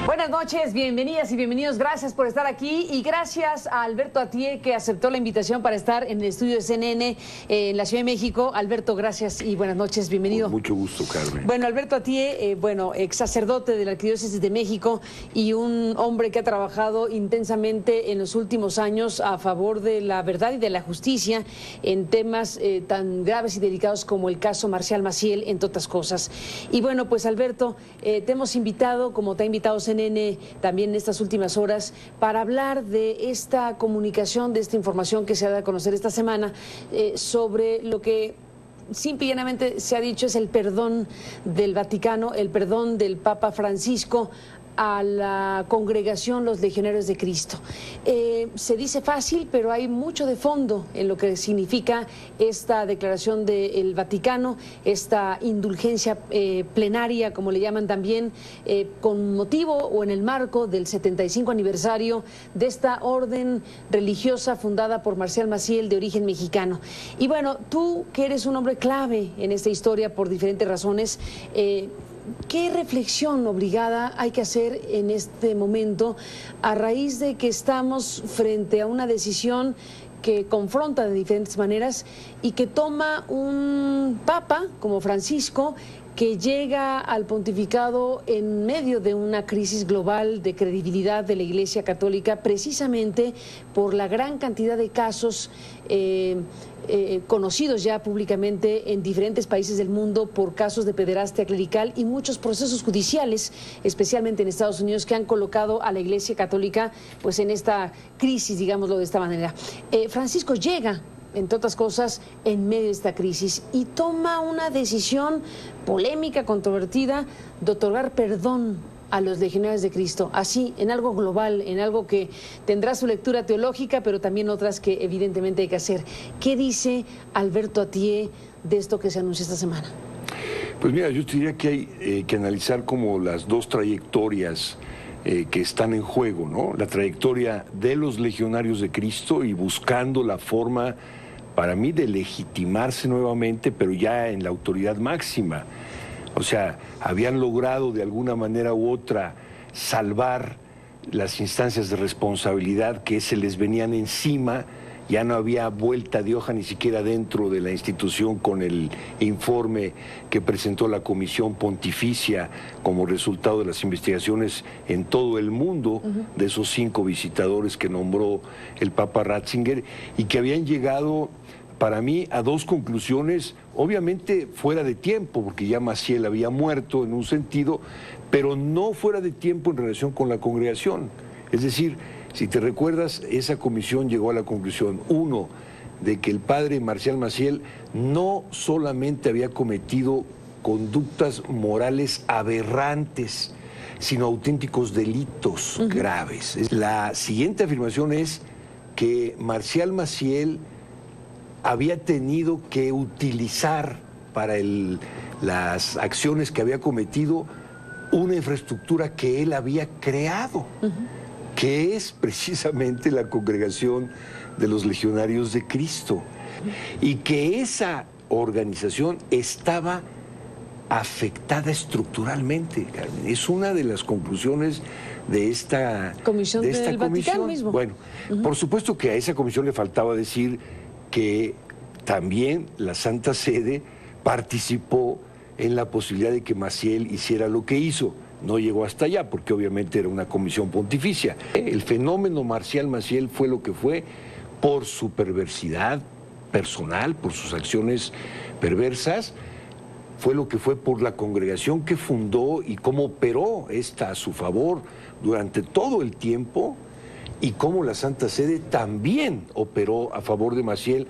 Buenas noches, bienvenidas y bienvenidos. Gracias por estar aquí y gracias a Alberto Atié, que aceptó la invitación para estar en el estudio de CNN en la Ciudad de México. Alberto, gracias y buenas noches, bienvenido. Con mucho gusto, Carmen. Bueno, Alberto Atié, ex sacerdote de la Arquidiócesis de México y un hombre que ha trabajado intensamente en los últimos años a favor de la verdad y de la justicia en temas tan graves y delicados como el caso Marcial Maciel, entre otras cosas. Y bueno, pues Alberto, te hemos invitado, como te ha invitado CNN también en estas últimas horas, para hablar de esta comunicación, de esta información que se ha dado a conocer esta semana sobre lo que simple y llanamente se ha dicho es el perdón del Vaticano, el perdón del Papa Francisco a la congregación Los Legionarios de Cristo. Se dice fácil, pero hay mucho de fondo en lo que significa esta declaración del Vaticano, esta indulgencia plenaria, como le llaman también, con motivo o en el marco del 75 aniversario de esta orden religiosa fundada por Marcial Maciel, de origen mexicano. Y bueno, tú que eres un hombre clave en esta historia por diferentes razones, ¿qué reflexión obligada hay que hacer en este momento a raíz de que estamos frente a una decisión que confronta de diferentes maneras y que toma un papa como Francisco, que llega al pontificado en medio de una crisis global de credibilidad de la Iglesia Católica, precisamente por la gran cantidad de casos conocidos ya públicamente en diferentes países del mundo por casos de pederastia clerical y muchos procesos judiciales, especialmente en Estados Unidos, que han colocado a la Iglesia Católica pues en esta crisis, digámoslo de esta manera. Francisco llega, entre otras cosas, en medio de esta crisis y toma una decisión polémica, controvertida, de otorgar perdón a los legionarios de Cristo, así, en algo global, en algo que tendrá su lectura teológica, pero también otras que evidentemente hay que hacer. ¿Qué dice Alberto Atié de esto que se anunció esta semana? Pues mira, yo te diría que hay que analizar como las dos trayectorias que están en juego, ¿no? La trayectoria de los legionarios de Cristo y buscando la forma, para mí, de legitimarse nuevamente, pero ya en la autoridad máxima. O sea, habían logrado de alguna manera u otra salvar las instancias de responsabilidad que se les venían encima. Ya no había vuelta de hoja ni siquiera dentro de la institución con el informe que presentó la Comisión Pontificia como resultado de las investigaciones en todo el mundo de esos 5 visitadores que nombró el Papa Ratzinger y que habían llegado, para mí, a 2 conclusiones, obviamente fuera de tiempo, porque ya Maciel había muerto en un sentido, pero no fuera de tiempo en relación con la congregación. Es decir, si te recuerdas, esa comisión llegó a la conclusión, 1, de que el padre Marcial Maciel no solamente había cometido conductas morales aberrantes, sino auténticos delitos graves. La siguiente afirmación es que Marcial Maciel había tenido que utilizar para las acciones que había cometido una infraestructura que él había creado, que es precisamente la congregación de los Legionarios de Cristo, y que esa organización estaba afectada estructuralmente, Carmen. Es una de las conclusiones de esta comisión. Vaticano mismo. Bueno, por supuesto que a esa comisión le faltaba decir que también la Santa Sede participó en la posibilidad de que Maciel hiciera lo que hizo. No llegó hasta allá, porque obviamente era una comisión pontificia. El fenómeno Marcial Maciel fue lo que fue por su perversidad personal, por sus acciones perversas, fue lo que fue por la congregación que fundó y cómo operó esta a su favor durante todo el tiempo, y cómo la Santa Sede también operó a favor de Maciel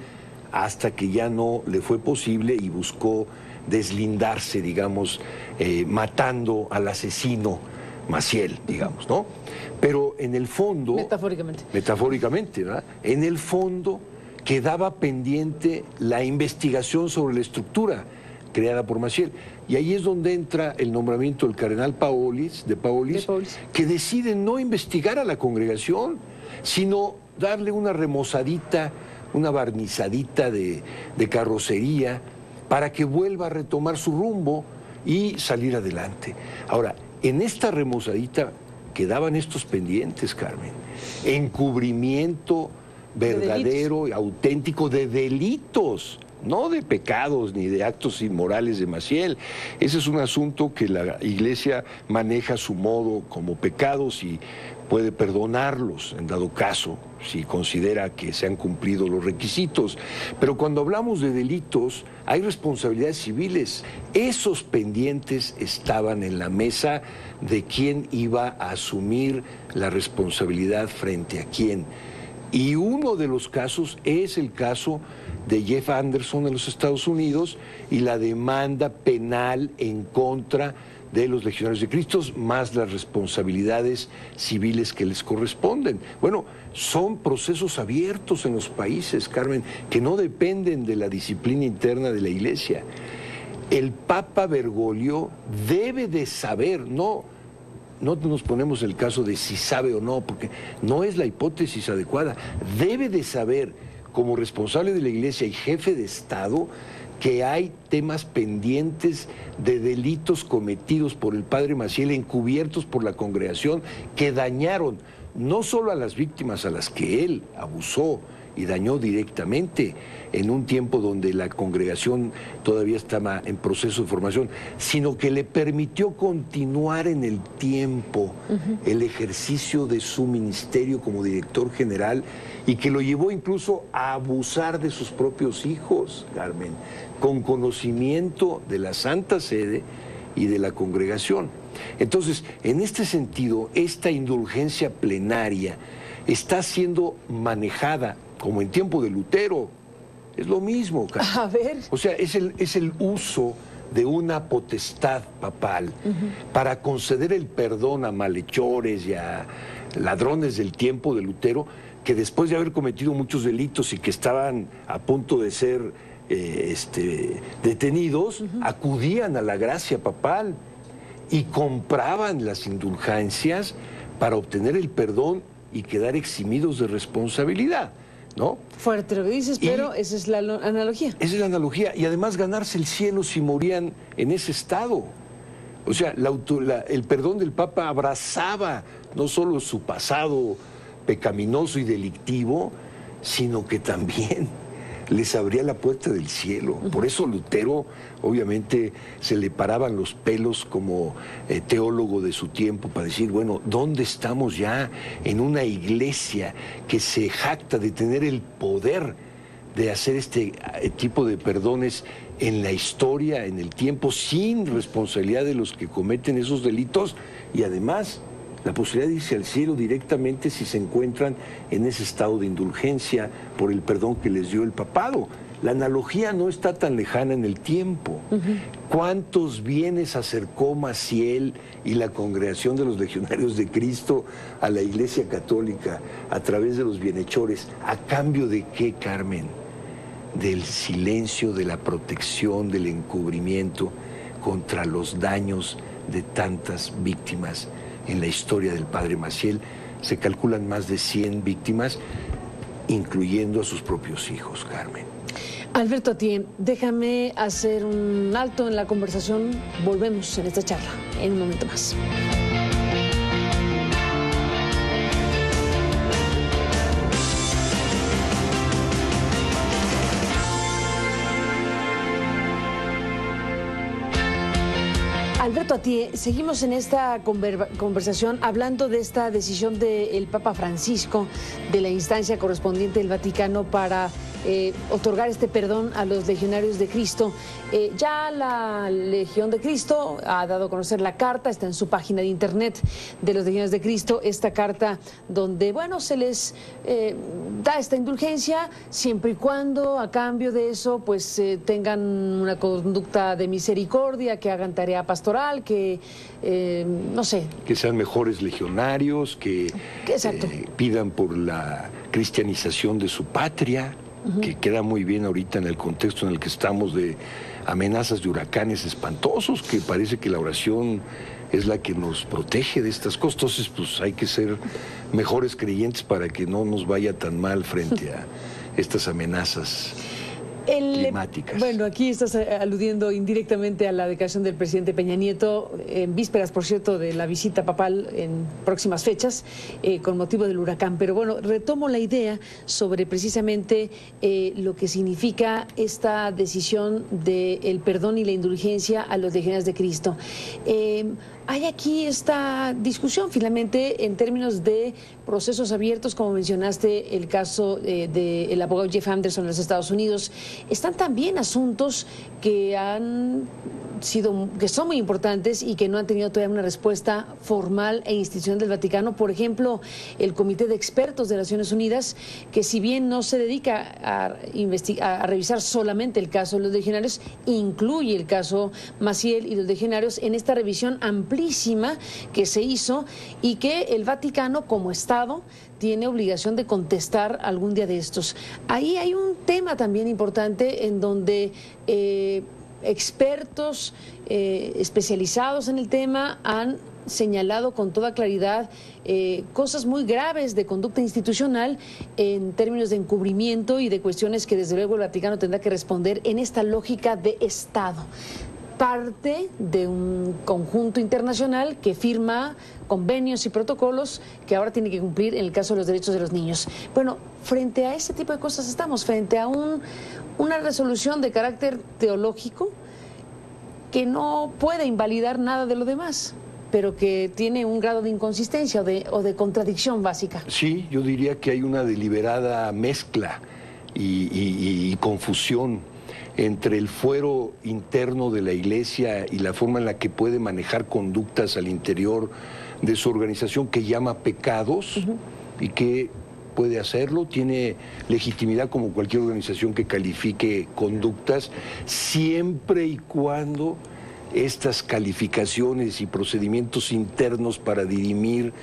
hasta que ya no le fue posible y buscó deslindarse, digamos, matando al asesino Maciel, digamos, ¿no? Pero en el fondo... Metafóricamente, ¿verdad? En el fondo quedaba pendiente la investigación sobre la estructura creada por Maciel. Y ahí es donde entra el nombramiento del cardenal Paolis, que decide no investigar a la congregación, sino darle una remozadita, una barnizadita de carrocería para que vuelva a retomar su rumbo y salir adelante. Ahora, en esta remozadita quedaban estos pendientes, Carmen. Encubrimiento verdadero y auténtico de delitos, no de pecados ni de actos inmorales de Maciel. Ese es un asunto que la Iglesia maneja a su modo como pecados y puede perdonarlos en dado caso, si considera que se han cumplido los requisitos. Pero cuando hablamos de delitos, hay responsabilidades civiles. Esos pendientes estaban en la mesa de quién iba a asumir la responsabilidad frente a quién. Y uno de los casos es el caso de Jeff Anderson en los Estados Unidos y la demanda penal en contra de los Legionarios de Cristo, más las responsabilidades civiles que les corresponden. Bueno, son procesos abiertos en los países, Carmen, que no dependen de la disciplina interna de la Iglesia. El Papa Bergoglio debe de saber, no nos ponemos el caso de si sabe o no, porque no es la hipótesis adecuada. Debe de saber, como responsable de la Iglesia y jefe de Estado, que hay temas pendientes de delitos cometidos por el padre Maciel, encubiertos por la congregación, que dañaron no solo a las víctimas a las que él abusó y dañó directamente en un tiempo donde la congregación todavía estaba en proceso de formación, sino que le permitió continuar en el tiempo el ejercicio de su ministerio como director general y que lo llevó incluso a abusar de sus propios hijos, Carmen, con conocimiento de la Santa Sede y de la congregación. Entonces, en este sentido, esta indulgencia plenaria está siendo manejada como en tiempo de Lutero. Es lo mismo, Carmen. A ver. O sea, es el uso de una potestad papal para conceder el perdón a malhechores y a ladrones del tiempo de Lutero, que después de haber cometido muchos delitos y que estaban a punto de ser detenidos, acudían a la gracia papal y compraban las indulgencias para obtener el perdón y quedar eximidos de responsabilidad, ¿no? Fuerte lo que dices, pero esa es la analogía. Esa es la analogía. Y además ganarse el cielo si morían en ese estado. O sea, el perdón del Papa abrazaba no solo su pasado pecaminoso y delictivo, sino que también les abría la puerta del cielo. Por eso Lutero, obviamente, se le paraban los pelos como teólogo de su tiempo para decir, bueno, ¿dónde estamos ya en una iglesia que se jacta de tener el poder de hacer este tipo de perdones en la historia, en el tiempo, sin responsabilidad de los que cometen esos delitos? Y además la posibilidad de irse al cielo directamente si se encuentran en ese estado de indulgencia por el perdón que les dio el papado. La analogía no está tan lejana en el tiempo. ¿Cuántos bienes acercó Maciel y la congregación de los Legionarios de Cristo a la Iglesia Católica a través de los bienhechores? ¿A cambio de qué, Carmen? Del silencio, de la protección, del encubrimiento contra los daños de tantas víctimas. En la historia del padre Maciel se calculan más de 100 víctimas, incluyendo a sus propios hijos, Carmen. Alberto Atié, déjame hacer un alto en la conversación. Volvemos en esta charla en un momento más. Alberto Atié, seguimos en esta conversación hablando de esta decisión del Papa Francisco, de la instancia correspondiente del Vaticano para otorgar este perdón a los Legionarios de Cristo. Ya la Legión de Cristo ha dado a conocer la carta, está en su página de internet de los Legionarios de Cristo, esta carta donde, bueno, se les da esta indulgencia siempre y cuando a cambio de eso pues tengan una conducta de misericordia, que hagan tarea pastoral, que no sé. Que sean mejores legionarios, que pidan por la cristianización de su patria, que queda muy bien ahorita en el contexto en el que estamos de amenazas de huracanes espantosos, que parece que la oración es la que nos protege de estas cosas. Entonces, pues hay que ser mejores creyentes para que no nos vaya tan mal frente a estas amenazas. climáticas. Bueno, aquí estás aludiendo indirectamente a la declaración del presidente Peña Nieto, en vísperas, por cierto, de la visita papal en próximas fechas, con motivo del huracán. Pero bueno, retomo la idea sobre precisamente lo que significa esta decisión del perdón y la indulgencia a los legionarios de Cristo. Hay aquí esta discusión finalmente en términos de procesos abiertos, como mencionaste el caso del abogado Jeff Anderson en los Estados Unidos. Están también asuntos que son muy importantes y que no han tenido todavía una respuesta formal e institucional del Vaticano. Por ejemplo, el Comité de Expertos de Naciones Unidas, que si bien no se dedica a revisar solamente el caso de los legionarios, incluye el caso Maciel y los legionarios en esta revisión amplísima que se hizo y que el Vaticano como Estado tiene obligación de contestar algún día de estos. Ahí hay un tema también importante en donde expertos especializados en el tema han señalado con toda claridad cosas muy graves de conducta institucional en términos de encubrimiento y de cuestiones que desde luego el Vaticano tendrá que responder en esta lógica de Estado. Parte de un conjunto internacional que firma convenios y protocolos que ahora tiene que cumplir en el caso de los derechos de los niños. Bueno, frente a ese tipo de cosas estamos, frente a una resolución de carácter teológico que no puede invalidar nada de lo demás, pero que tiene un grado de inconsistencia o de contradicción básica. Sí, yo diría que hay una deliberada mezcla y confusión entre el fuero interno de la Iglesia y la forma en la que puede manejar conductas al interior de su organización que llama pecados y que puede hacerlo, tiene legitimidad como cualquier organización que califique conductas, siempre y cuando estas calificaciones y procedimientos internos para dirimir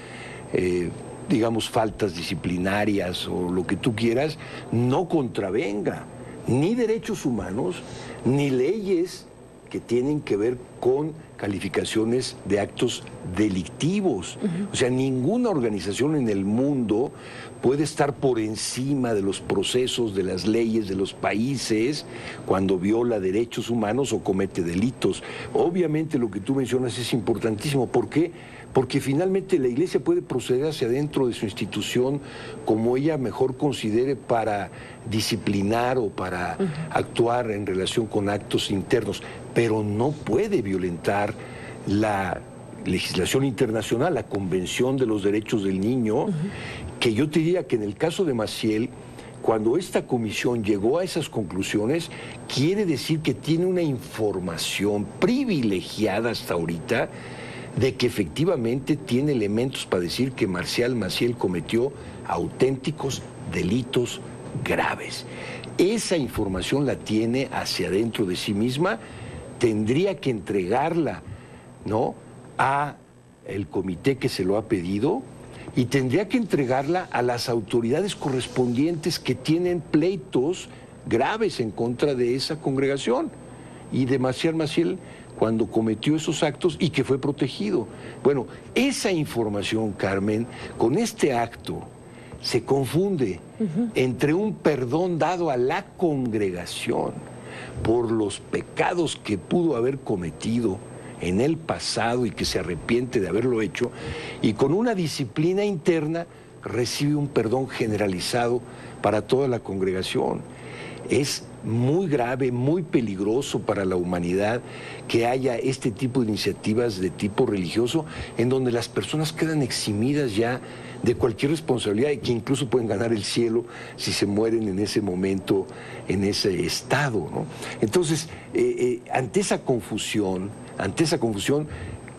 digamos, faltas disciplinarias o lo que tú quieras, no contravenga ni derechos humanos, ni leyes que tienen que ver con calificaciones de actos delictivos. O sea, ninguna organización en el mundo puede estar por encima de los procesos, de las leyes de los países cuando viola derechos humanos o comete delitos. Obviamente lo que tú mencionas es importantísimo. ¿Por qué? Porque finalmente la Iglesia puede proceder hacia adentro de su institución como ella mejor considere para disciplinar o para actuar en relación con actos internos, pero no puede violentar la legislación internacional, la Convención de los Derechos del Niño, que yo te diría que en el caso de Maciel, cuando esta comisión llegó a esas conclusiones, quiere decir que tiene una información privilegiada hasta ahorita de que efectivamente tiene elementos para decir que Marcial Maciel cometió auténticos delitos graves. Esa información la tiene hacia adentro de sí misma, tendría que entregarla, ¿no?, a el comité que se lo ha pedido y tendría que entregarla a las autoridades correspondientes que tienen pleitos graves en contra de esa congregación y de Marcial Maciel cuando cometió esos actos y que fue protegido. Bueno, esa información, Carmen, con este acto se confunde entre un perdón dado a la congregación por los pecados que pudo haber cometido en el pasado y que se arrepiente de haberlo hecho, y con una disciplina interna recibe un perdón generalizado para toda la congregación. Es muy grave, muy peligroso para la humanidad que haya este tipo de iniciativas de tipo religioso en donde las personas quedan eximidas ya de cualquier responsabilidad y que incluso pueden ganar el cielo si se mueren en ese momento, en ese estado, ¿no? Entonces, ante esa confusión,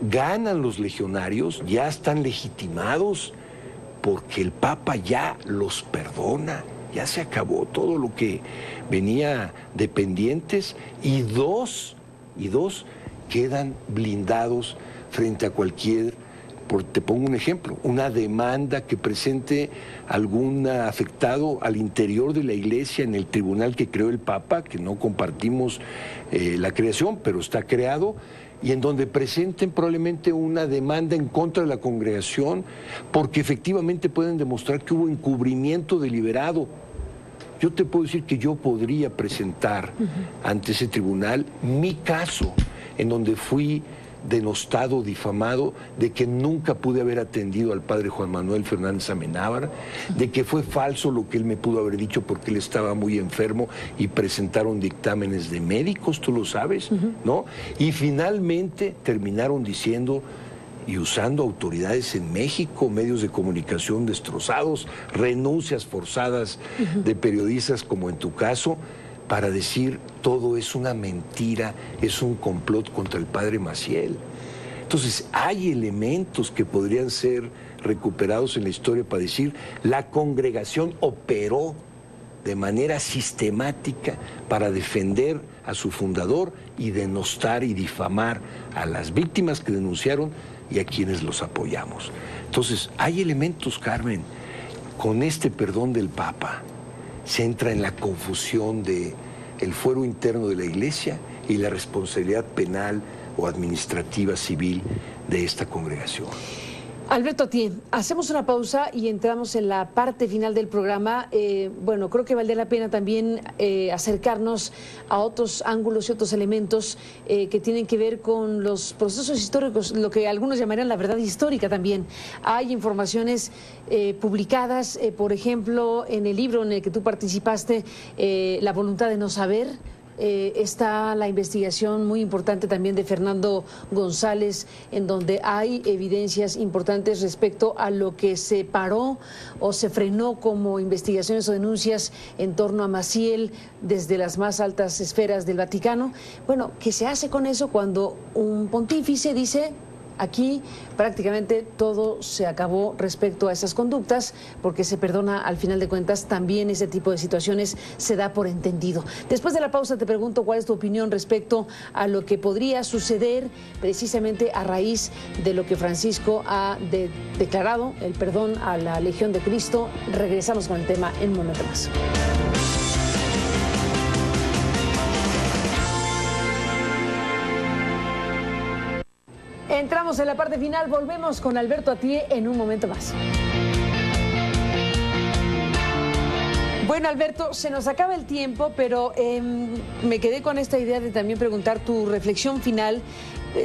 ganan los legionarios, ya están legitimados porque el Papa ya los perdona. Ya se acabó todo lo que venía de pendientes y dos quedan blindados frente a cualquier, te pongo un ejemplo, una demanda que presente algún afectado al interior de la Iglesia en el tribunal que creó el Papa, que no compartimos la creación, pero está creado, y en donde presenten probablemente una demanda en contra de la congregación, porque efectivamente pueden demostrar que hubo encubrimiento deliberado yo te puedo decir que yo podría presentar ante ese tribunal mi caso, en donde fui denostado, difamado, de que nunca pude haber atendido al padre Juan Manuel Fernández Amenábar, de que fue falso lo que él me pudo haber dicho porque él estaba muy enfermo y presentaron dictámenes de médicos, tú lo sabes, ¿no? Y finalmente terminaron diciendo y usando autoridades en México, medios de comunicación destrozados, renuncias forzadas de periodistas como en tu caso, para decir todo es una mentira, es un complot contra el padre Maciel. Entonces, hay elementos que podrían ser recuperados en la historia para decir la congregación operó de manera sistemática para defender a su fundador y denostar y difamar a las víctimas que denunciaron y a quienes los apoyamos. Entonces, hay elementos, Carmen, con este perdón del Papa, se entra en la confusión de el fuero interno de la Iglesia y la responsabilidad penal o administrativa civil de esta congregación. Alberto Atié, hacemos una pausa y entramos en la parte final del programa. Bueno, creo que valdría la pena también acercarnos a otros ángulos y otros elementos que tienen que ver con los procesos históricos, lo que algunos llamarían la verdad histórica también. Hay informaciones publicadas, por ejemplo, en el libro en el que tú participaste, La voluntad de no saber. Está la investigación muy importante también de Fernando González, en donde hay evidencias importantes respecto a lo que se paró o se frenó como investigaciones o denuncias en torno a Maciel desde las más altas esferas del Vaticano. Bueno, ¿qué se hace con eso cuando un pontífice dice: aquí prácticamente todo se acabó respecto a esas conductas, porque se perdona al final de cuentas? También ese tipo de situaciones se da por entendido. Después de la pausa te pregunto cuál es tu opinión respecto a lo que podría suceder precisamente a raíz de lo que Francisco ha declarado, el perdón a la Legión de Cristo. Regresamos con el tema en un momento más. Entramos en la parte final, volvemos con Alberto Atié en un momento más. Bueno, Alberto, se nos acaba el tiempo, pero me quedé con esta idea de también preguntar tu reflexión final,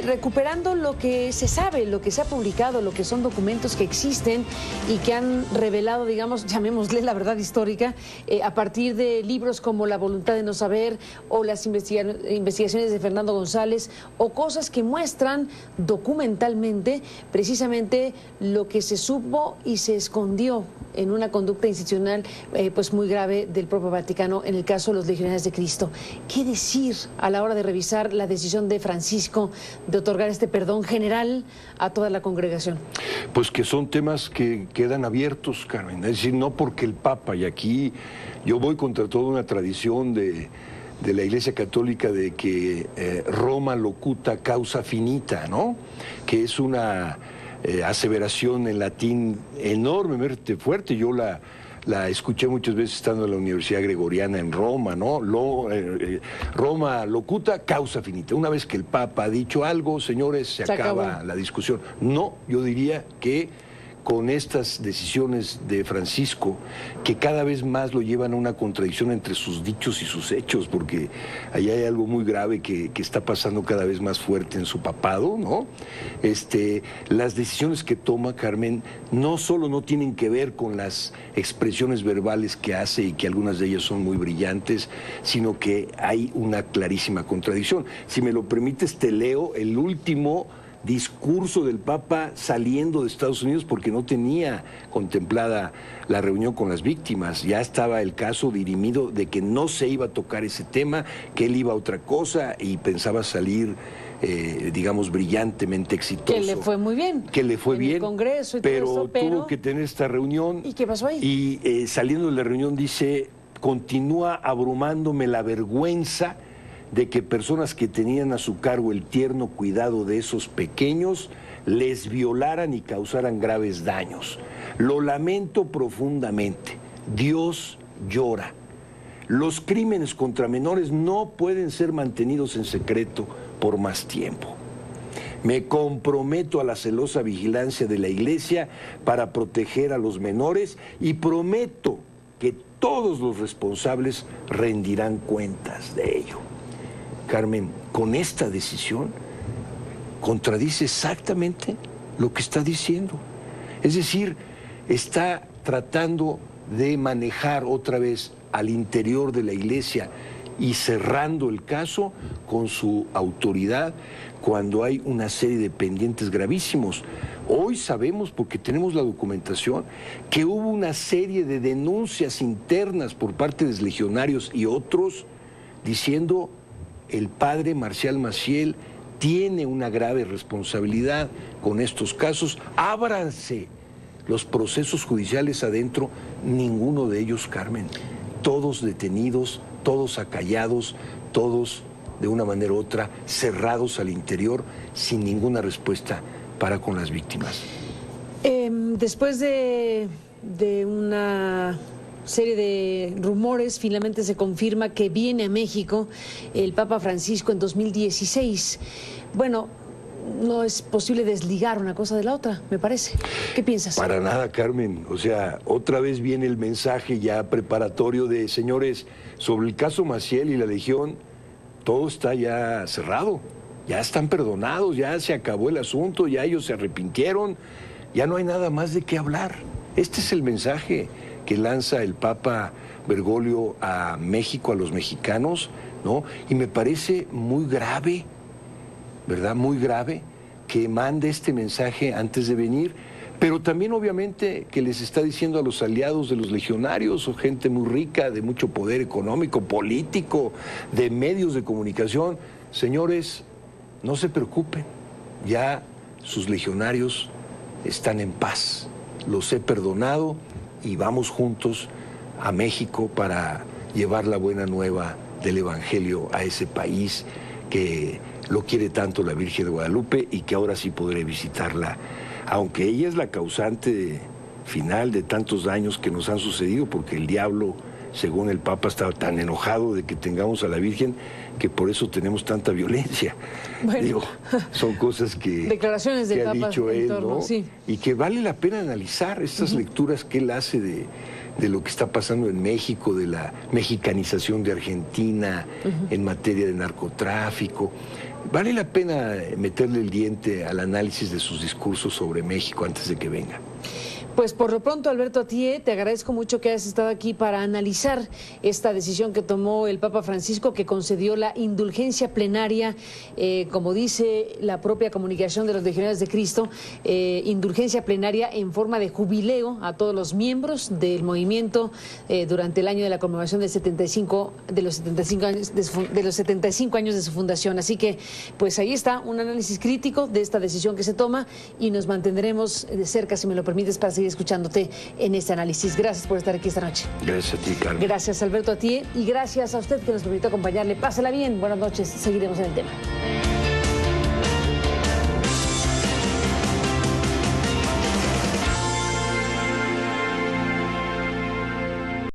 recuperando lo que se sabe, lo que se ha publicado, lo que son documentos que existen y que han revelado, digamos, llamémosle la verdad histórica, a partir de libros como La voluntad de no saber o las investigaciones de Fernando González, o cosas que muestran documentalmente precisamente lo que se supo y se escondió en una conducta institucional pues muy grave del propio Vaticano en el caso de los Legionarios de Cristo. ¿Qué decir a la hora de revisar la decisión de Francisco de otorgar este perdón general a toda la congregación? Pues que son temas que quedan abiertos, Carmen. Es decir, no porque el Papa, y aquí yo voy contra toda una tradición de la Iglesia Católica de que Roma locuta causa finita, ¿no? Que es una aseveración en latín enormemente fuerte. Yo la escuché muchas veces estando en la Universidad Gregoriana en Roma, ¿no? Roma locuta, causa finita. Una vez que el Papa ha dicho algo, señores, se acaba la discusión. No, yo diría que con estas decisiones de Francisco, que cada vez más lo llevan a una contradicción entre sus dichos y sus hechos, porque ahí hay algo muy grave que está pasando cada vez más fuerte en su papado, ¿no? Las decisiones que toma, Carmen, no solo no tienen que ver con las expresiones verbales que hace, y que algunas de ellas son muy brillantes, sino que hay una clarísima contradicción. Si me lo permites, te leo el último discurso del Papa saliendo de Estados Unidos, porque no tenía contemplada la reunión con las víctimas. Ya estaba el caso dirimido de que no se iba a tocar ese tema, que él iba a otra cosa, y pensaba salir, digamos, brillantemente exitoso. Que le fue muy bien. Que le fue bien, el Congreso y pero, todo eso, pero tuvo que tener esta reunión. ¿Y qué pasó ahí? Y saliendo de la reunión dice: continúa abrumándome la vergüenza de que personas que tenían a su cargo el tierno cuidado de esos pequeños les violaran y causaran graves daños. Lo lamento profundamente. Dios llora. Los crímenes contra menores no pueden ser mantenidos en secreto por más tiempo. Me comprometo a la celosa vigilancia de la Iglesia para proteger a los menores, y prometo que todos los responsables rendirán cuentas de ello. Carmen, con esta decisión contradice exactamente lo que está diciendo. Es decir, está tratando de manejar otra vez al interior de la Iglesia y cerrando el caso con su autoridad cuando hay una serie de pendientes gravísimos. Hoy sabemos, porque tenemos la documentación, que hubo una serie de denuncias internas por parte de legionarios y otros diciendo el padre Marcial Maciel tiene una grave responsabilidad con estos casos, ábranse los procesos judiciales adentro, ninguno de ellos, Carmen, todos detenidos, todos acallados, todos de una manera u otra cerrados al interior sin ninguna respuesta para con las víctimas. Después de una serie de rumores, finalmente se confirma que viene a México el Papa Francisco en 2016. Bueno, no es posible desligar una cosa de la otra, me parece. ¿Qué piensas? Para nada, Carmen. O sea, otra vez viene el mensaje ya preparatorio de, señores, sobre el caso Maciel y la Legión, todo está ya cerrado, ya están perdonados, ya se acabó el asunto, ya ellos se arrepintieron, ya no hay nada más de qué hablar. Este es el mensaje que lanza el Papa Bergoglio a México, a los mexicanos, ¿no? Y me parece muy grave, ¿verdad? Muy grave que mande este mensaje antes de venir, pero también obviamente que les está diciendo a los aliados de los legionarios o gente muy rica, de mucho poder económico, político, de medios de comunicación, señores, no se preocupen, ya sus legionarios están en paz, los he perdonado y vamos juntos a México para llevar la buena nueva del Evangelio a ese país que lo quiere tanto la Virgen de Guadalupe y que ahora sí podré visitarla, aunque ella es la causante final de tantos daños que nos han sucedido, porque el diablo, según el Papa, estaba tan enojado de que tengamos a la Virgen que por eso tenemos tanta violencia. Bueno, digo, son cosas que, declaraciones del que ha Papa dicho él, torno, ¿no? Sí. Y que vale la pena analizar estas lecturas que él hace de lo que está pasando en México, de la mexicanización de Argentina en materia de narcotráfico. Vale la pena meterle el diente al análisis de sus discursos sobre México antes de que venga. Pues por lo pronto, Alberto Atié, te agradezco mucho que hayas estado aquí para analizar esta decisión que tomó el Papa Francisco, que concedió la indulgencia plenaria, como dice la propia comunicación de los Legionarios de Cristo, indulgencia plenaria en forma de jubileo a todos los miembros del movimiento durante el año de la conmemoración de los 75 años de su fundación. Así que, pues ahí está un análisis crítico de esta decisión que se toma y nos mantendremos de cerca, si me lo permites, para seguir escuchándote en este análisis. Gracias por estar aquí esta noche. Gracias a ti, Carmen. Gracias, Alberto, a ti, y gracias a usted que nos permitió acompañarle. Pásela bien, buenas noches, seguiremos en el tema.